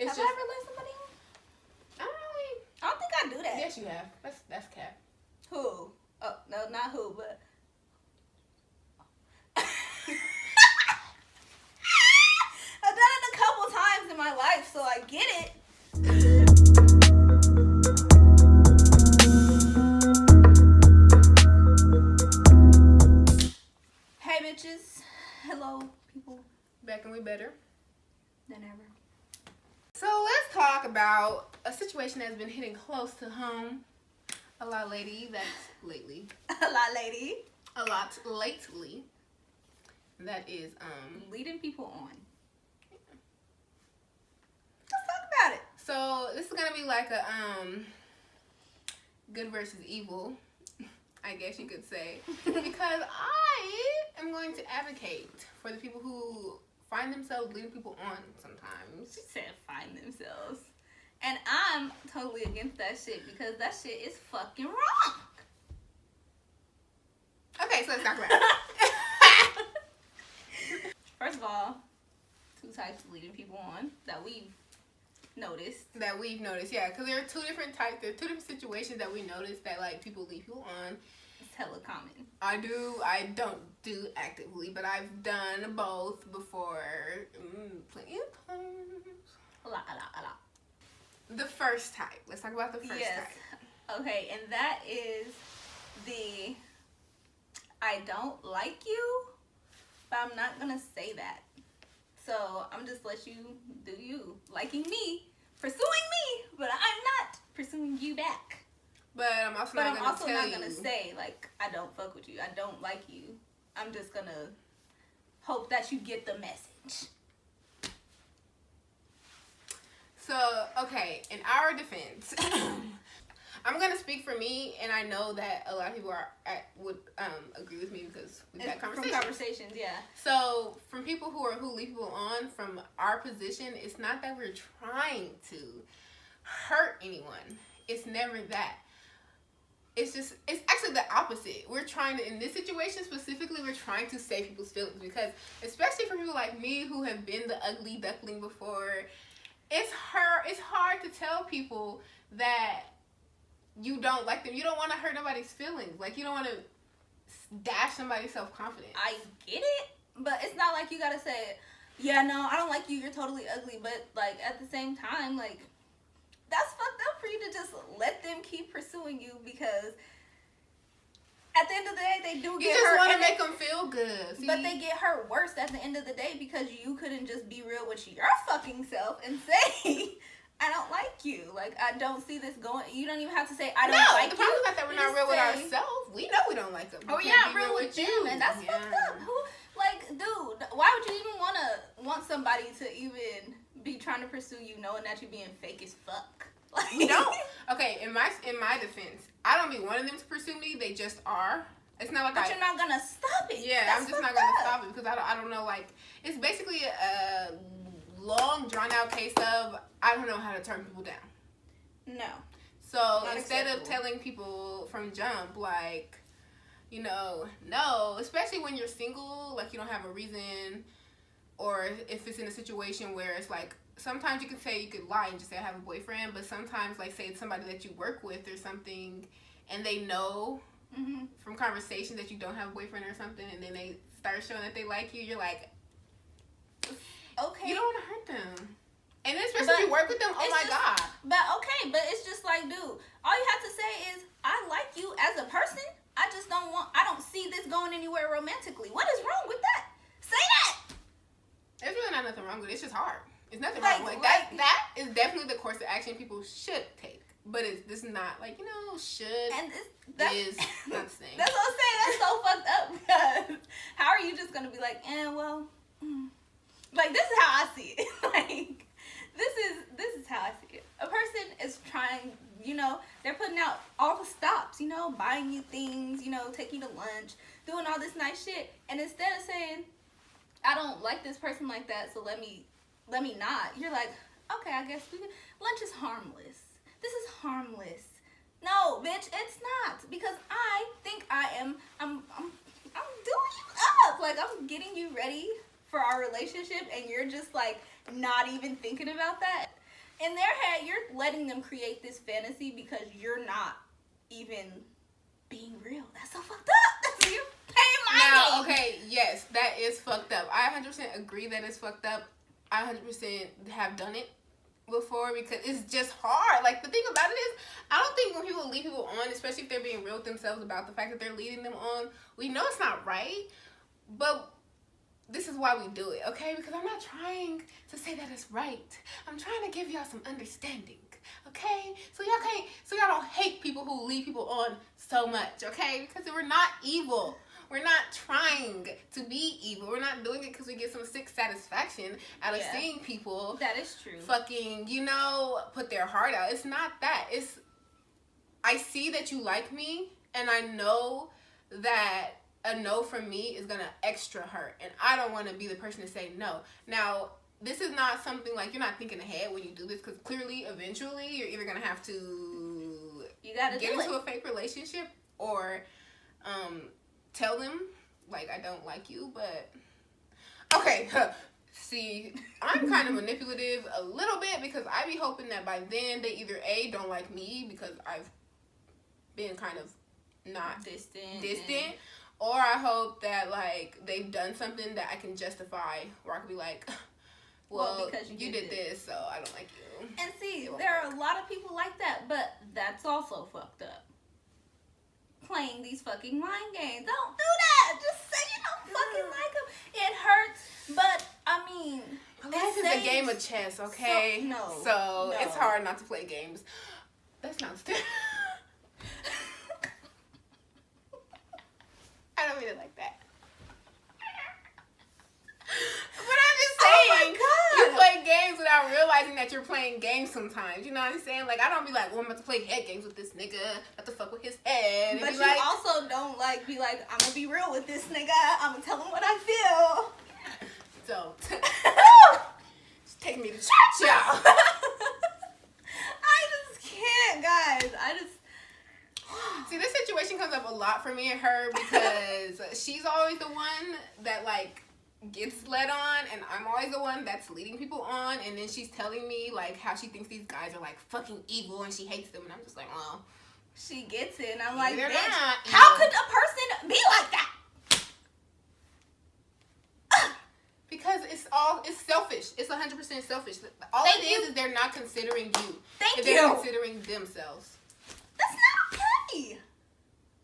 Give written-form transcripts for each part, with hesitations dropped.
It's have I ever let somebody on? I don't think I do that. Yes, you have. That's cap. Who? Oh, no, not who, but... I've done it a couple times in my life, so I get it. Hey, bitches. Hello, people. Back and we better than ever. So let's talk about a situation that's been hitting close to home a lot lately. A lot lately. That is leading people on. Let's talk about it. So this is gonna be like a good versus evil, I guess you could say, because I am going to advocate for the people who find themselves leading people on sometimes. She said find themselves. And I'm totally against that shit because that shit is fucking wrong. Okay, so let's talk about it. First of all, two types of leading people on that we've noticed. Yeah, because there are two different types. There are two different situations that we noticed that like people lead people on. It's hella common. I don't do actively, but I've done both before. Plenty of times. A lot. The first type. Let's talk about the first type. Okay, and that is the I don't like you, but I'm not gonna say that. So I'm just let you do you. Liking me, pursuing me, but I'm not pursuing you back. But I'm also not gonna say like I don't fuck with you. I don't like you. I'm just gonna hope that you get the message. So, okay, in our defense, I'm going to speak for me, and I know that a lot of people would agree with me because we've had conversations. From conversations, yeah. So, from people who lead people on, from our position, it's not that we're trying to hurt anyone. It's never that. It's actually the opposite. We're trying to, in this situation specifically, we're trying to save people's feelings because, especially for people like me who have been the ugly duckling before, it's hard to tell people that you don't like them. You don't want to hurt nobody's feelings. Like, you don't want to dash somebody's self-confidence. I get it, but it's not like you gotta say, yeah, no, I don't like you, you're totally ugly, but, like, at the same time, like, that's fucked up for you to just let them keep pursuing you because at the end of the day, they do get hurt. You just want to make them feel good. See? But they get hurt worse at the end of the day because you couldn't just be real with your fucking self and say, I don't like you. Like, I don't see this going. You don't even have to say, I don't like you. The problem is not that we're not real with ourselves. We know we don't like them. Or we're not real with them, and that's fucked up. Like, dude, why would you even want somebody to even be trying to pursue you knowing that you're being fake as fuck? Like, we don't. Okay, in my defense, I don't be wanting them to pursue me. They just are. It's not like but you're not gonna stop it. Yeah, I'm just not gonna stop it because I don't know. Like, it's basically a long drawn out case of I don't know how to turn people down. No. So instead of telling people from jump, like, you know, no, especially when you're single, like you don't have a reason, or if it's in a situation where it's like. Sometimes you could lie and just say I have a boyfriend, but sometimes, like, say it's somebody that you work with or something, and they know from conversation that you don't have a boyfriend or something, and then they start showing that they like you, you're like, okay. You don't want to hurt them. And then especially if you work with them, oh my God. But okay, but it's just like, dude, all you have to say is, I like you as a person, I don't see this going anywhere romantically. What is wrong with that? Say that! There's really not nothing wrong with it, it's just hard. It's nothing wrong. Like that is definitely the course of action people should take. But this is not like, you know, should and is not the same. That's what I'm saying. That's so fucked up because how are you just gonna be like, like this is how I see it. Like this is how I see it. A person is trying, you know, they're putting out all the stops, you know, buying you things, you know, taking you to lunch, doing all this nice shit, and instead of saying, I don't like this person like that, so let me not. You're like, okay, I guess lunch is harmless. This is harmless. No, bitch, it's not. Because I think I'm doing you up. Like, I'm getting you ready for our relationship, and you're just, like, not even thinking about that. in their head, you're letting them create this fantasy because you're not even being real. That's so fucked up. That's you're paying my Now, game. okay, yes, that is fucked up. I 100% agree that it's fucked up. I 100% have done it before because it's just hard. Like, the thing about it is, I don't think when people lead people on, especially if they're being real with themselves about the fact that they're leading them on, we know it's not right, but this is why we do it, okay? Because I'm not trying to say that it's right. I'm trying to give y'all some understanding, okay? So y'all don't hate people who lead people on so much, okay? Because we're not evil. We're not trying to be evil. We're not doing it because we get some sick satisfaction out of seeing people. That is true. Fucking, put their heart out. It's not that. It's, I see that you like me, and I know that a no from me is gonna extra hurt, and I don't want to be the person to say no. Now, this is not something like you're not thinking ahead when you do this, because clearly, eventually, you're either gonna have to get into a fake relationship or tell them like I don't like you. But okay, see, I'm kind of manipulative a little bit because I be hoping that by then they either A, don't like me because I've been kind of not distant. Or I hope that, like, they've done something that I can justify, where I could be like, well because you did this, so I don't like you. And see, there are a lot of people like that, but that's also fucked up. Playing these fucking mind games. Don't do that. Just say you don't fucking like them. It hurts, but, I mean... Life is a game of chess, okay? So it's hard not to play games. That sounds stupid. I don't mean it like that. But I'm just saying, you play games without realizing that you're playing games sometimes. You know what I'm saying? Like, I don't be like, well, I'm about to play head games with this nigga. About to fuck with his head. But you like, also don't, like, be like, I'm going to be real with this nigga. I'm going to tell him what I feel. Don't. Just take me to church, y'all. I just can't, guys. See, this situation comes up a lot for me and her because she's always the one that, like, gets led on, and I'm always the one that's leading people on, and then she's telling me, like, how she thinks these guys are, like, fucking evil and she hates them, and I'm just like, well. She gets it, and I'm like, they're bitch, not, how could a person be like that? Because it's selfish. It's 100% selfish. All it is they're not considering you. They're considering themselves. That's not okay.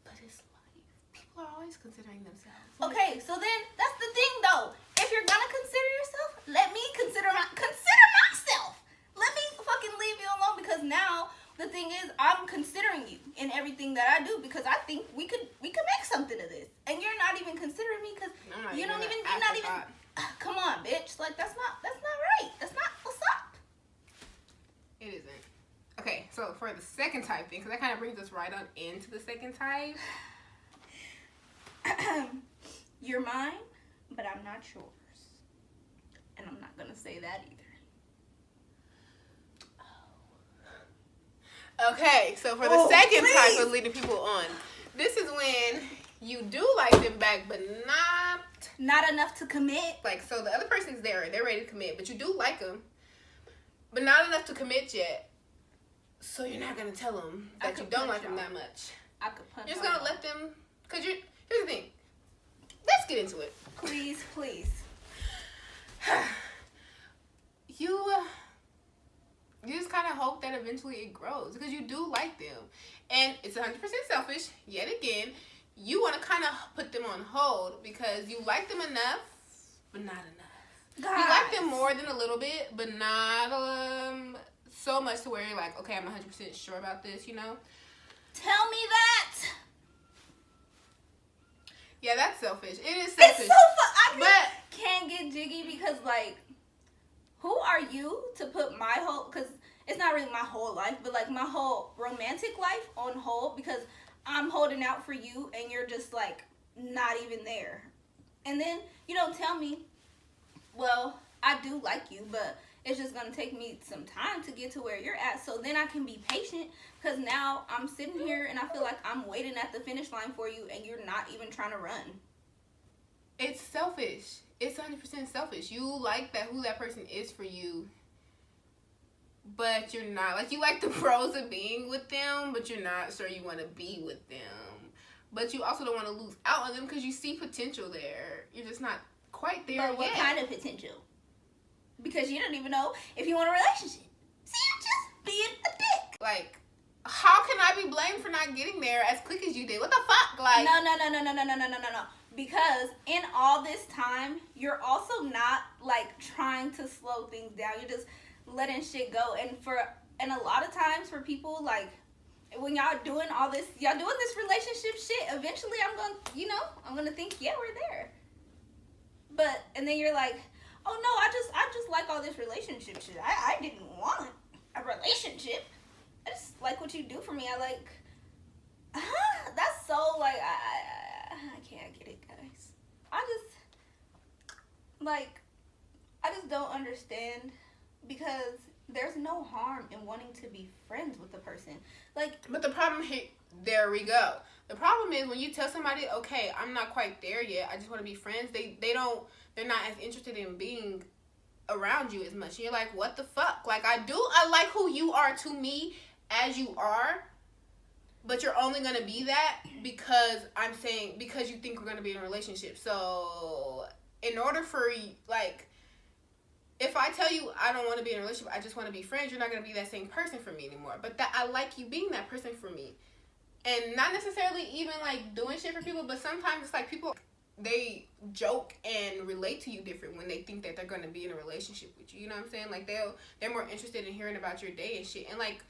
But it's life. People are always considering themselves. Okay, so then that's the thing though. If you're gonna consider yourself, let me consider myself. Let me fucking leave you alone, because now the thing is I'm considering you in everything that I do, because I think we could make something of this, and you're not even considering me because you're not even. Come on, bitch. Like that's not right. That's not what's up. It isn't. Okay, so for the second type thing, because that kind of brings us right on into the second type. You're mine, but I'm not yours. And I'm not going to say that either. Okay, so for the second type of leading people on, this is when you do like them back, but not enough to commit. Like, so the other person's there, they're ready to commit, but you do like them, but not enough to commit yet. So you're not gonna tell them that you don't like them that much. I could punch. You're just gonna let them, cause here's the thing. Let's get into it. Please. You just kind of hope that eventually it grows, because you do like them, and it's 100% selfish. Yet again, you want to kind of put them on hold because you like them enough, but not enough. Guys. You like them more than a little bit, but not so much to where you're like, okay, I'm 100% sure about this, you know? Tell me that. Yeah, that's selfish. It is selfish. It's so fun. I can't get jiggy because, like, who are you to put my whole, because it's not really my whole life, but, like, my whole romantic life on hold because I'm holding out for you and you're just, like, not even there. And then you don't tell me, well, I do like you, but it's just going to take me some time to get to where you're at, so then I can be patient, because now I'm sitting here and I feel like I'm waiting at the finish line for you and you're not even trying to run. It's selfish. It's 100% selfish. You like who that person is for you, but you're not. Like, you like the pros of being with them, but you're not sure you want to be with them. But you also don't want to lose out on them because you see potential there. You're just not quite there But what yet. kind of potential? Because you don't even know if you want a relationship. See, you're just being a dick. Like, how can I be blamed for not getting there as quick as you did? What the fuck? Like, No. Because in all this time, you're also not like trying to slow things down. You're just letting shit go. And a lot of times for people, like, when y'all doing all this, y'all doing this relationship shit, eventually I'm gonna think, yeah, we're there. But and then you're like, oh no, I just like all this relationship shit. I didn't want a relationship. I just like what you do for me. I like, that's so like, I can't get it, guys. I just don't understand, because there's no harm in wanting to be friends with the person. Like, but the problem here, there we go. The problem is when you tell somebody, okay, I'm not quite there yet, I just want to be friends, they're not as interested in being around you as much. And you're like, what the fuck? Like, I like who you are to me as you are, but you're only going to be that because you think we're going to be in a relationship. So in order for, like, if I tell you I don't want to be in a relationship, I just want to be friends, you're not going to be that same person for me anymore. But that I like you being that person for me. And not necessarily even, like, doing shit for people, but sometimes it's like people, they joke and relate to you different when they think that they're going to be in a relationship with you. You know what I'm saying? Like, they're more interested in hearing about your day and shit. And, like,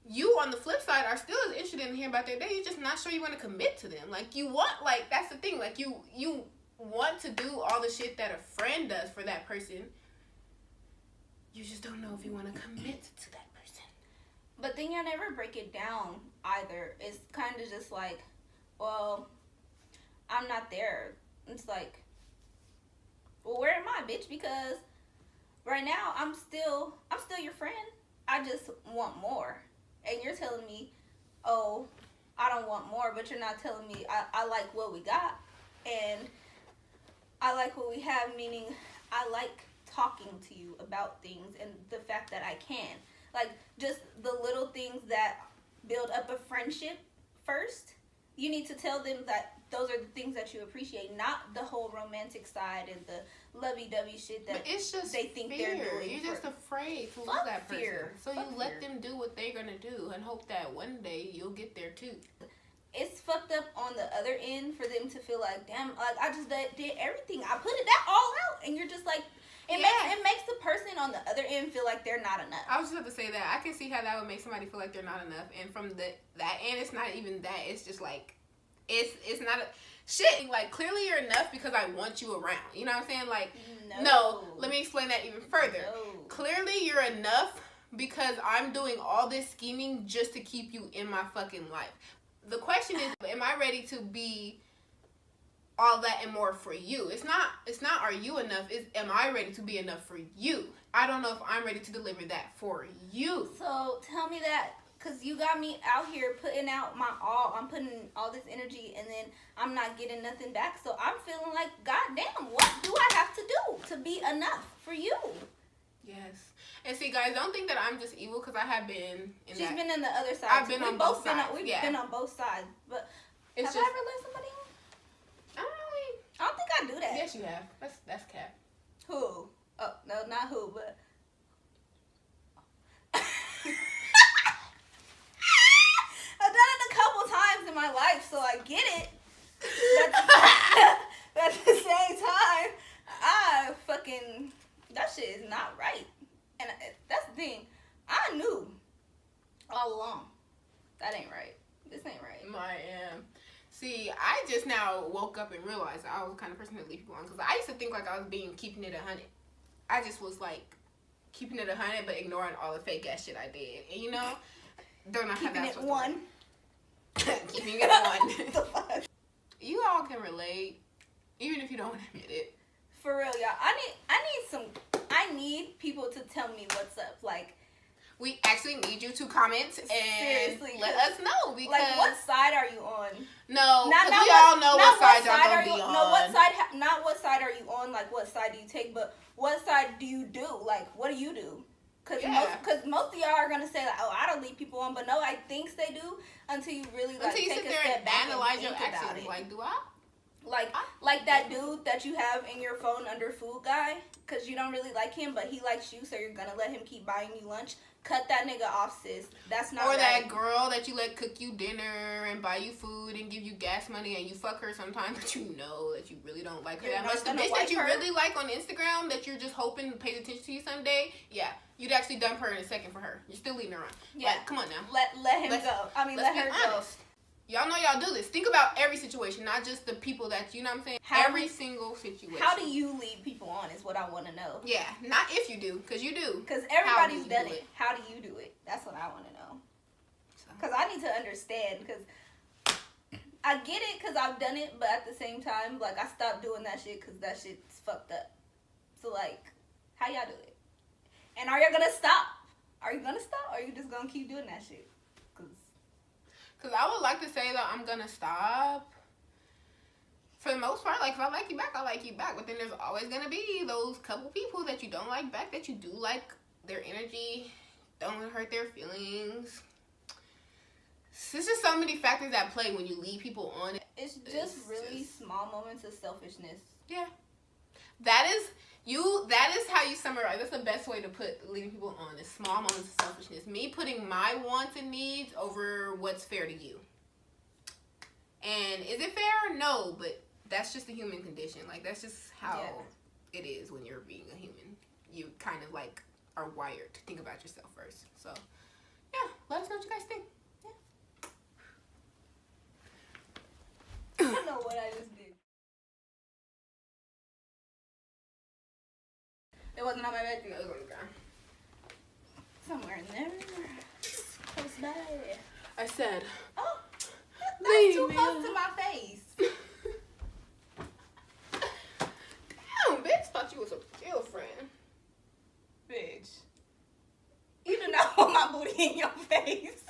you on the flip side are still as interested in hearing about their day. You're just not sure you want to commit to them. Like, you want, like, that's the thing. Like, you want to do all the shit that a friend does for that person. You just don't know if you want to commit to that person. but then you never break it down either. It's kind of just like, well, I'm not there. It's like, well, where am I, bitch? Because right now I'm still your friend. I just want more. And you're telling me, oh, I don't want more, but you're not telling me I like what we got. And I like what we have, meaning I like talking to you about things and the fact that I can. Like, just the little things that build up a friendship first. You need to tell them that those are the things that you appreciate, not the whole romantic side and the lovey-dovey shit that but it's just they think fear. they're doing. You're just afraid to lose Fuck that person. fear. So Fuck you let fear. them do what they're going to do and hope that one day you'll get there too. It's fucked up on the other end for them to feel like, damn, like, I just did everything. I put that all out. And you're just like, it makes the person on the other end feel like they're not enough. I was just about to say that. I can see how that would make somebody feel like they're not enough. And from that end, it's not even that. It's just like, it's not a shit. Like, clearly you're enough because I want you around. You know what I'm saying? Like, no, let me explain that even further. No. Clearly you're enough because I'm doing all this scheming just to keep you in my fucking life. The question is, am I ready to be all that and more for you? It's not are you enough, it's am I ready to be enough for you? I don't know if I'm ready to deliver that for you. So tell me that, because you got me out here putting out my all. I'm putting all this energy and then I'm not getting nothing back. So I'm feeling like, goddamn, what do I have to do to be enough for you? Yes. And see, guys, don't think that I'm just evil, because I have been in She's that. been on the other side. I've been on both sides. We've Yeah. been on both sides. But It's have I ever let somebody on? I don't really. I don't think I do that. Yes, you have. That's cap. Who? Oh, no, not who, but... I've done it a couple times in my life, so I get it. But at the same time, that shit is not right. And that's the thing. I knew all along that ain't right. This ain't right. I am. See, I just now woke up and realized I was the kind of person that leave people on, because I used to think like I was keeping it 100. I just was like keeping it 100, but ignoring all the fake ass shit I did. And you know, don't know how Keeping that's it one. Keeping it one. The fuck? You all can relate, even if you don't admit it. For real, y'all. I need people to tell me what's up. Like, we actually need you to comment and seriously, let us know, because like, what side are you on? No, Not we all know what side y'all are gonna you be on. No, what side? Not what side are you on? Like, what side do you take? But what side do you do? Like, what do you do? Cause Yeah. most of y'all are gonna say like, oh, I don't lead people on, but no, I think they do until you really like Until you take sit a there step and back analyze and your think about actions. it. Like, do I? Like that dude that you have in your phone under food guy, cause you don't really like him, but he likes you, so you're gonna let him keep buying you lunch. Cut that nigga off, sis. That's not Or right. that girl that you let cook you dinner and buy you food and give you gas money and you fuck her sometimes, but you know that you really don't like her You're that not much. The gonna bitch like that you her? really like on Instagram that you're just hoping pays attention to you someday, yeah, you'd actually dump her in a second for her. You're still leading her on. Yeah. Like, come on now. Let him Let's- go. I mean, Let's let be her go. honest. Y'all know y'all do this. Think about every situation, not just the people that, you know what I'm saying? How every do- single situation. How do you lead people on is what I want to know. Yeah, not if you do, because you do. Because How everybody's do you done do it. it? How do you do it? That's what I want to know. So. Because I need to understand. Because I get it because I've done it, but at the same time, like, I stopped doing that shit because that shit's fucked up. So, like, how y'all do it? And are y'all going to stop? Are you going to stop? Or are you just going to keep doing that shit? Because I would like to say that I'm going to stop. For the most part, like, if I like you back, I like you back. But then there's always going to be those couple people that you don't like back, that you do like their energy, don't want to hurt their feelings. There's just so many factors at play when you lead people on. It's just really small moments of selfishness. Yeah. That is how you summarize. That's the best way to put leading people on, is small moments of selfishness. Me putting my wants and needs over what's fair to you. And is it fair? No, but that's just the human condition. Like, that's just how it is when you're being a human. You kind of like are wired to think about yourself first. So, yeah, let us know what you guys think. I don't know what I just did. It wasn't on my bed. No, it was on the ground. Somewhere in there. Close by. I said, Oh, that's leave too me close alone. to my face. Damn, bitch, thought you was a girlfriend. Bitch. You do not want my booty in your face.